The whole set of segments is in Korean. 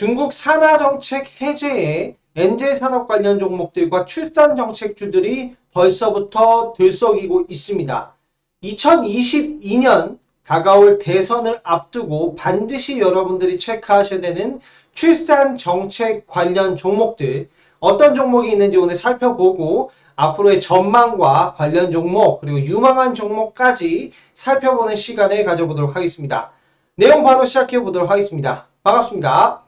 중국 산하정책 해제에 엔젤 산업 관련 종목들과 출산 정책주들이 벌써부터 들썩이고 있습니다. 2022년 다가올 대선을 앞두고 반드시 여러분들이 체크하셔야 되는 출산 정책 관련 종목들, 어떤 종목이 있는지 오늘 살펴보고 앞으로의 전망과 관련 종목 그리고 유망한 종목까지 살펴보는 시간을 가져보도록 하겠습니다. 내용 바로 시작해 보도록 하겠습니다. 반갑습니다.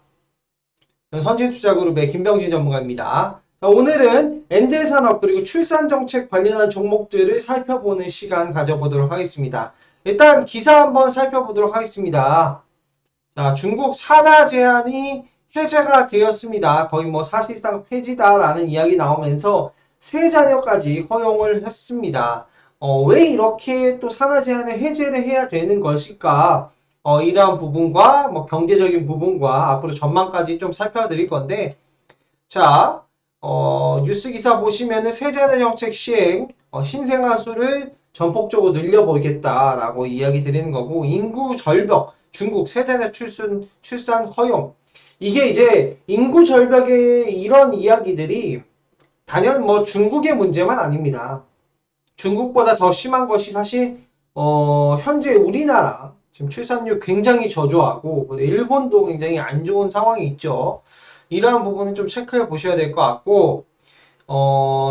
저는 선진투자그룹의 김병진 전문가입니다. 오늘은 엔젤산업 그리고 출산정책 관련한 종목들을 살펴보는 시간 가져보도록 하겠습니다. 일단 기사 한번 살펴보도록 하겠습니다. 자, 중국 산하 제한이 해제가 되었습니다. 거의 뭐 사실상 폐지다라는 이야기 나오면서 세 자녀까지 허용을 했습니다. 왜 이렇게 또 산하 제한을 해제를 해야 되는 것일까? 이러한 부분과 뭐 경제적인 부분과 앞으로 전망까지 좀 살펴드릴 건데, 자, 뉴스 기사 보시면은 세제내 정책 시행, 신생아 수를 전폭적으로 늘려보겠다라고 이야기 드리는 거고, 인구 절벽, 중국 세제내 출산 허용. 이게 이제 인구 절벽의 이런 이야기들이 단연 뭐 중국의 문제만 아닙니다. 중국보다 더 심한 것이 사실 현재 우리나라 지금 출산율 굉장히 저조하고 일본도 굉장히 안 좋은 상황이 있죠. 이러한 부분은 좀 체크해 보셔야 될 것 같고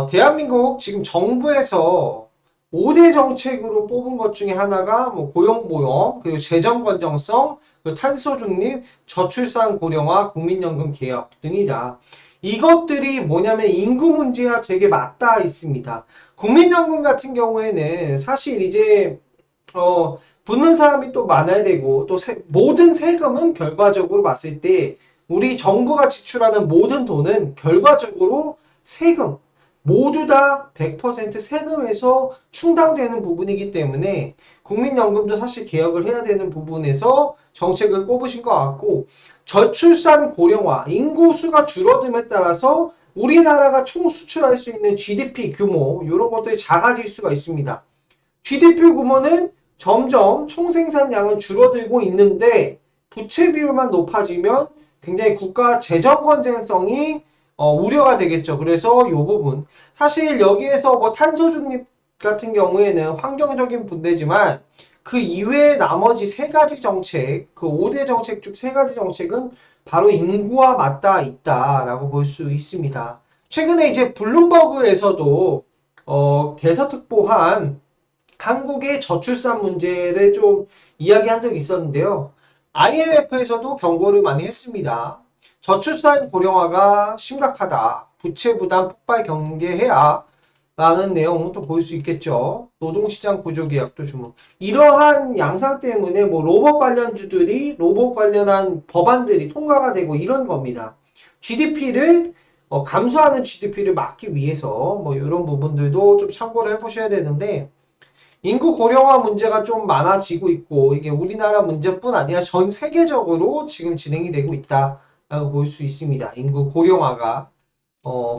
대한민국 지금 정부에서 5대 정책으로 뽑은 것 중에 하나가 뭐 고용보험, 그리고 재정 건전성, 그리고 탄소 중립, 저출산 고령화, 국민연금 개혁 등이다. 이것들이 뭐냐면 인구 문제와 되게 맞닿아 있습니다. 국민연금 같은 경우에는 사실 이제 붙는 사람이 또 많아야 되고 또 모든 세금은 결과적으로 봤을 때 우리 정부가 지출하는 모든 돈은 결과적으로 세금 모두 다 100% 세금에서 충당되는 부분이기 때문에 국민연금도 사실 개혁을 해야 되는 부분에서 정책을 꼽으신 것 같고 저출산 고령화, 인구수가 줄어듦에 따라서 우리나라가 총 수출할 수 있는 GDP 규모 이런 것들이 작아질 수가 있습니다. GDP 규모는 점점 총생산량은 줄어들고 있는데 부채 비율만 높아지면 굉장히 국가 재정 건전성이 우려가 되겠죠. 그래서 이 부분 사실 여기에서 뭐 탄소 중립 같은 경우에는 환경적인 문제지만 그 이외에 나머지 세 가지 정책, 그 5대 정책 중 세 가지 정책은 바로 인구와 맞닿아 있다라고 볼 수 있습니다. 최근에 이제 블룸버그에서도 대서특보한 한국의 저출산 문제를 좀 이야기한 적이 있었는데요. IMF에서도 경고를 많이 했습니다. 저출산 고령화가 심각하다. 부채 부담 폭발 경계해야 라는 내용은 또 볼 수 있겠죠. 노동시장 구조개혁도 주목. 이러한 양상 때문에 뭐 로봇 관련주들이 로봇 관련한 법안들이 통과가 되고 이런 겁니다. GDP를 감소하는 GDP를 막기 위해서 뭐 이런 부분들도 좀 참고를 해보셔야 되는데 인구 고령화 문제가 좀 많아지고 있고 이게 우리나라 문제뿐 아니라 전 세계적으로 지금 진행이 되고 있다라고 볼 수 있습니다. 인구 고령화가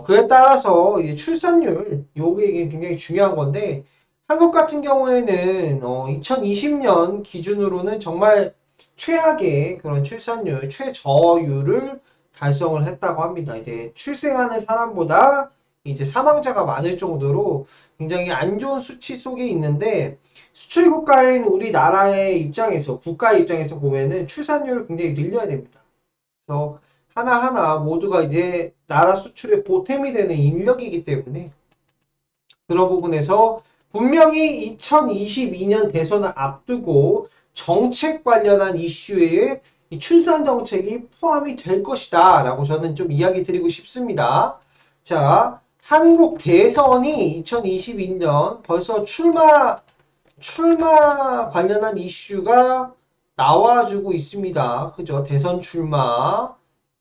그에 따라서 이제 출산율 요게 굉장히 중요한 건데 한국 같은 경우에는 2020년 기준으로는 정말 최악의 그런 출산율 최저율을 달성을 했다고 합니다. 이제 출생하는 사람보다 이제 사망자가 많을 정도로 굉장히 안 좋은 수치 속에 있는데 수출 국가인 우리나라의 입장에서 국가의 입장에서 보면은 출산율을 굉장히 늘려야 됩니다. 그래서 하나하나 모두가 이제 나라 수출의 보탬이 되는 인력이기 때문에 그런 부분에서 분명히 2022년 대선을 앞두고 정책 관련한 이슈에 이 출산 정책이 포함이 될 것이다 라고 저는 좀 이야기 드리고 싶습니다. 자, 한국 대선이 2022년 벌써 출마 관련한 이슈가 나와주고 있습니다. 그죠? 대선 출마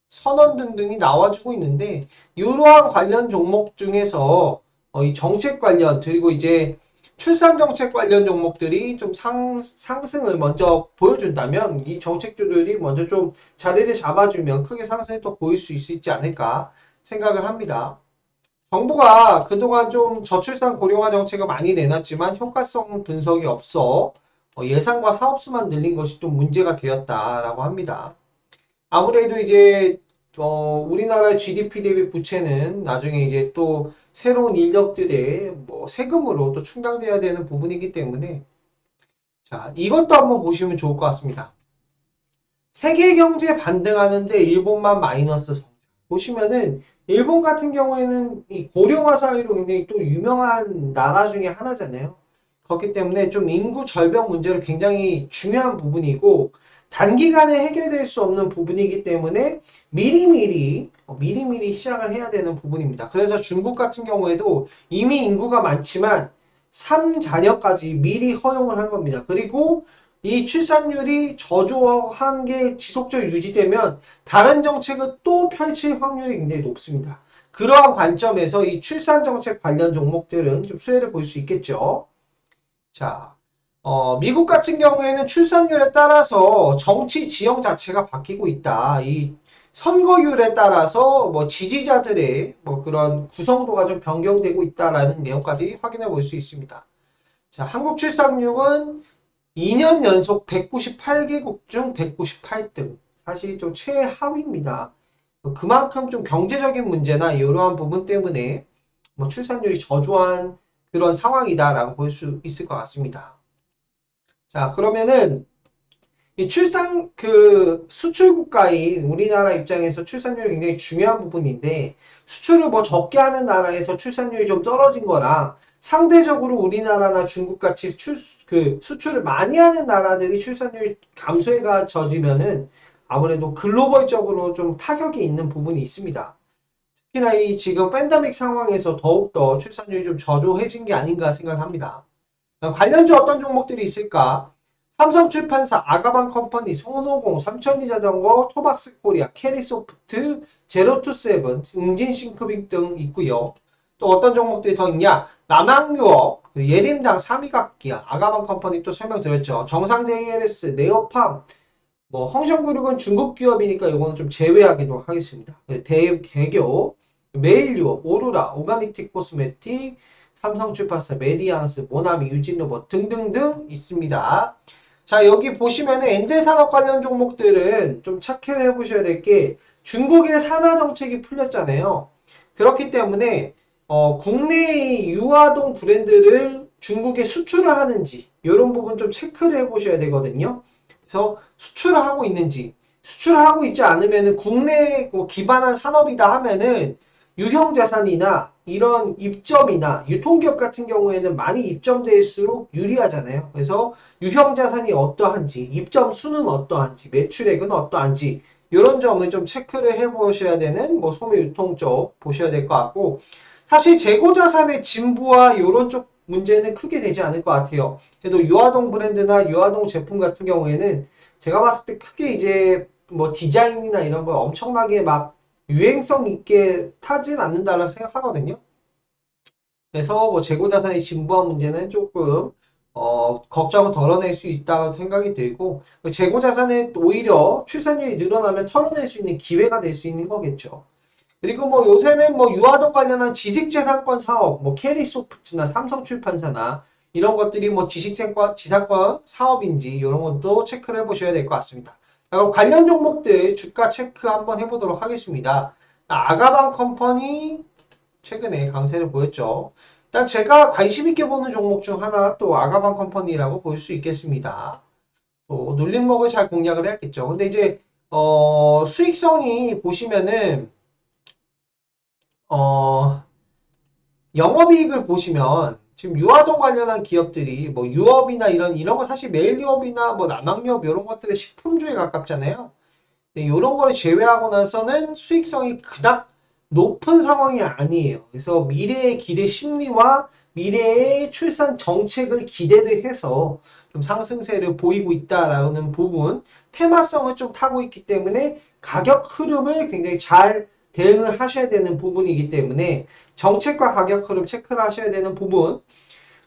선언 등등이 나와주고 있는데 이러한 관련 종목 중에서 이 정책 관련 그리고 이제 출산 정책 관련 종목들이 좀 상승을 먼저 보여준다면 이 정책주들이 먼저 좀 자리를 잡아주면 크게 상승을 또 보일 수 있지 않을까 생각을 합니다. 정부가 그동안 좀 저출산 고령화 정책을 많이 내놨지만 효과성 분석이 없어 예산과 사업수만 늘린 것이 또 문제가 되었다라고 합니다. 아무래도 이제 우리나라 GDP 대비 부채는 나중에 이제 또 새로운 인력들의 뭐 세금으로 또 충당돼야 되는 부분이기 때문에 자, 이것도 한번 보시면 좋을 것 같습니다. 세계 경제 반등하는데 일본만 마이너스 성장. 보시면은 일본 같은 경우에는 이 고령화 사회로 굉장히 또 유명한 나라 중에 하나잖아요. 그렇기 때문에 좀 인구 절벽 문제로 굉장히 중요한 부분이고 단기간에 해결될 수 없는 부분이기 때문에 미리미리 시작을 해야 되는 부분입니다. 그래서 중국 같은 경우에도 이미 인구가 많지만 3자녀까지 미리 허용을 한 겁니다. 그리고 이 출산율이 저조한 게 지속적으로 유지되면 다른 정책을 또 펼칠 확률이 굉장히 높습니다. 그러한 관점에서 이 출산 정책 관련 종목들은 좀 수혜를 볼 수 있겠죠. 자, 미국 같은 경우에는 출산율에 따라서 정치 지형 자체가 바뀌고 있다. 이 선거율에 따라서 뭐 지지자들의 뭐 그런 구성도가 좀 변경되고 있다라는 내용까지 확인해 볼 수 있습니다. 자, 한국 출산율은 2년 연속 198개국 중 198등. 사실 좀 최하위입니다. 그만큼 좀 경제적인 문제나 이러한 부분 때문에 뭐 출산율이 저조한 그런 상황이다라고 볼 수 있을 것 같습니다. 자, 그러면은 이 수출 국가인 우리나라 입장에서 출산율이 굉장히 중요한 부분인데 수출을 뭐 적게 하는 나라에서 출산율이 좀 떨어진 거랑 상대적으로 우리나라나 중국 같이 수출을 많이 하는 나라들이 출산율이 감소에 가져지면은 아무래도 글로벌적으로 좀 타격이 있는 부분이 있습니다. 특히나 이 지금 팬데믹 상황에서 더욱더 출산율이 좀 저조해진 게 아닌가 생각합니다. 관련주 어떤 종목들이 있을까? 삼성출판사, 아가방 컴퍼니, 손오공, 삼천리자전거, 토박스 코리아, 캐리소프트, 제로투세븐, 응진싱크빅 등 있고요. 또 어떤 종목들이 더 있냐? 남양유업, 예림당, 삼위각기야, 아가방 컴퍼니 또 설명드렸죠. 정상제 ALS, 네오팜, 뭐 홍성그룹은 중국 기업이니까 이거는 좀 제외하도록 하겠습니다. 대개교, 메일유업, 오로라, 오가닉틱 코스메틱, 삼성출판사, 메디앙스, 모나미, 유진로봇 등등등 있습니다. 자, 여기 보시면은 엔젤산업 관련 종목들은 좀 체크를 해보셔야 될 게 중국의 산화 정책이 풀렸잖아요. 그렇기 때문에 국내의 유아동 브랜드를 중국에 수출을 하는지 이런 부분 좀 체크를 해보셔야 되거든요. 그래서 수출을 하고 있는지 수출을 하고 있지 않으면은 국내 기반한 산업이다 하면은 유형자산이나 이런 입점이나 유통기업 같은 경우에는 많이 입점될수록 유리하잖아요. 그래서 유형자산이 어떠한지, 입점 수는 어떠한지, 매출액은 어떠한지 이런 점을 좀 체크를 해보셔야 되는 뭐 소매 유통 쪽 보셔야 될 것 같고 사실 재고자산의 진부와 이런 쪽 문제는 크게 되지 않을 것 같아요. 그래도 유아동 브랜드나 유아동 제품 같은 경우에는 제가 봤을 때 크게 이제 뭐 디자인이나 이런 거 엄청나게 막 유행성 있게 타진 않는다고 생각하거든요. 그래서 뭐 재고자산의 진부한 문제는 조금 걱정을 덜어낼 수 있다고 생각이 들고 재고자산은 오히려 출산율이 늘어나면 털어낼 수 있는 기회가 될 수 있는 거겠죠. 그리고 뭐 요새는 뭐 유아동 관련한 지식재산권 사업, 뭐 캐리소프트나 삼성출판사나 이런 것들이 뭐 지사권 사업인지 이런 것도 체크를 해보셔야 될 것 같습니다. 그리고 관련 종목들 주가 체크 한번 해보도록 하겠습니다. 아가방 컴퍼니 최근에 강세를 보였죠. 일단 제가 관심 있게 보는 종목 중 하나 또 아가방 컴퍼니라고 볼 수 있겠습니다. 또 눌림목을 잘 공략을 해야겠죠. 근데 이제 수익성이 보시면은 어, 영업이익을 보시면 지금 유아동 관련한 기업들이 뭐 유업이나 이런 거 사실 메일유업이나 뭐 남양유업 이런 것들의 식품주에 가깝잖아요. 근데 이런 거를 제외하고 나서는 수익성이 그닥 높은 상황이 아니에요. 그래서 미래의 기대 심리와 미래의 출산 정책을 기대를 해서 좀 상승세를 보이고 있다라는 부분, 테마성을 좀 타고 있기 때문에 가격 흐름을 굉장히 잘 대응을 하셔야 되는 부분이기 때문에 정책과 가격 흐름 체크를 하셔야 되는 부분,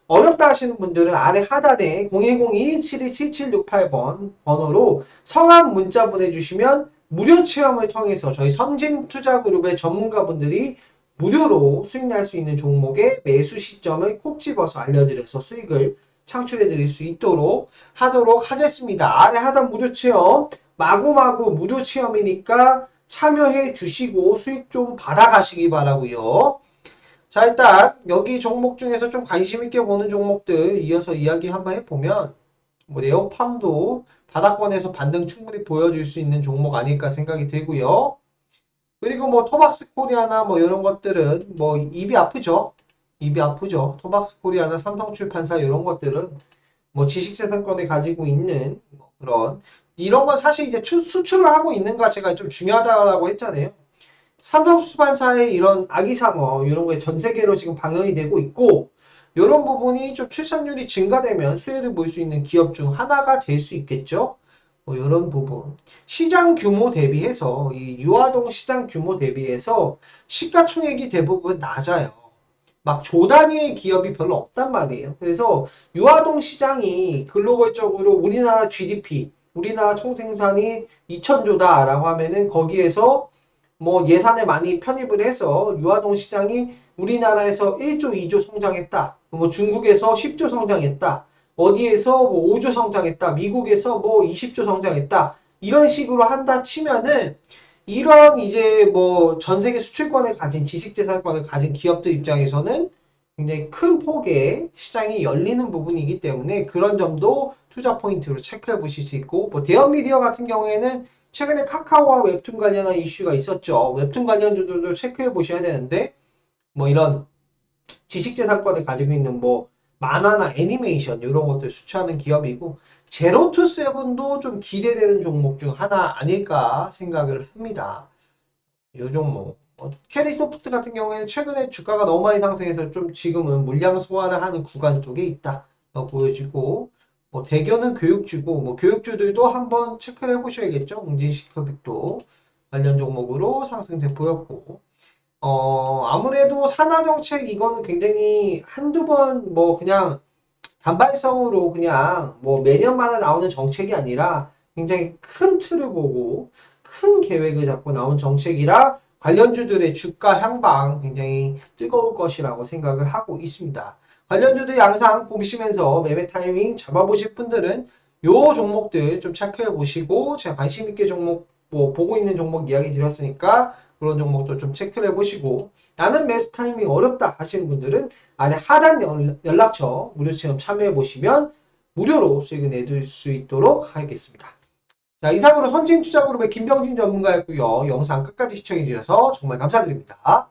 어렵다 하시는 분들은 아래 하단에 010-217-7768번 번호로 성함 문자 보내주시면 무료 체험을 통해서 저희 섬진투자그룹의 전문가분들이 무료로 수익 날 수 있는 종목의 매수 시점을 콕 집어서 알려드려서 수익을 창출해 드릴 수 있도록 하도록 하겠습니다. 아래 하단 무료 체험 마구마구 무료 체험이니까 참여해 주시고 수익 좀 받아가시기 바라고요. 자, 일단 여기 종목 중에서 좀 관심 있게 보는 종목들 이어서 이야기 한번 해보면 뭐 네오팜도 바닥권에서 반등 충분히 보여줄 수 있는 종목 아닐까 생각이 들고요. 그리고 뭐 토박스 코리아나 뭐 이런 것들은 뭐 입이 아프죠. 입이 아프죠. 토박스 코리아나 삼성출판사 이런 것들은 뭐 지식재산권을 가지고 있는 뭐 그런 이런 건 사실 이제 수출을 하고 있는 거 제가 좀 중요하다라고 했잖아요. 삼성수반사의 이런 아기상어 이런 거에 전 세계로 지금 방영이 되고 있고 이런 부분이 좀 출산율이 증가되면 수혜를 볼 수 있는 기업 중 하나가 될 수 있겠죠. 뭐 이런 부분. 시장 규모 대비해서 이 유아동 시장 규모 대비해서 시가총액이 대부분 낮아요. 막 조 단위의 기업이 별로 없단 말이에요. 그래서 유아동 시장이 글로벌적으로 우리나라 GDP, 우리나라 총생산이 2,000조다라고 하면은 거기에서 뭐 예산을 많이 편입을 해서 유아동 시장이 우리나라에서 1조, 2조 성장했다. 뭐 중국에서 10조 성장했다. 어디에서 뭐 5조 성장했다. 미국에서 뭐 20조 성장했다. 이런 식으로 한다 치면은 이런 이제 뭐 전 세계 수출권을 가진 지식재산권을 가진 기업들 입장에서는 굉장히 큰 폭의 시장이 열리는 부분이기 때문에 그런 점도 투자 포인트로 체크해 보실 수 있고 뭐 대형 미디어 같은 경우에는 최근에 카카오와 웹툰 관련한 이슈가 있었죠. 웹툰 관련주들도 체크해 보셔야 되는데 뭐 이런 지식재산권을 가지고 있는 뭐 만화나 애니메이션 이런 것들 수출하는 기업이고 제로투 세븐도 좀 기대되는 종목 중 하나 아닐까 생각을 합니다. 요 종목. 캐리소프트 같은 경우에는 최근에 주가가 너무 많이 상승해서 좀 지금은 물량 소화를 하는 구간 쪽에 있다. 보여지고 뭐 대겨는 교육주고 뭐 교육주들도 한번 체크를 해보셔야겠죠. 웅진시크빅도 관련 종목으로 상승세 보였고 아무래도 산하정책 이거는 굉장히 한두 번 뭐 그냥 단발성으로 그냥 뭐 매년마다 나오는 정책이 아니라 굉장히 큰 틀을 보고 큰 계획을 잡고 나온 정책이라 관련주들의 주가 향방 굉장히 뜨거울 것이라고 생각을 하고 있습니다. 관련주들 양상 보시면서 매매 타이밍 잡아보실 분들은 요 종목들 좀 체크해 보시고 제가 관심 있게 종목 뭐 보고 있는 종목 이야기 드렸으니까 그런 종목도 좀 체크를 해보시고 나는 매수 타이밍 어렵다 하시는 분들은 안에 하단 연락처 무료 체험 참여해 보시면 무료로 수익을 내줄 수 있도록 하겠습니다. 자, 이상으로 선진투자그룹의 김병진 전문가였고요. 영상 끝까지 시청해 주셔서 정말 감사드립니다.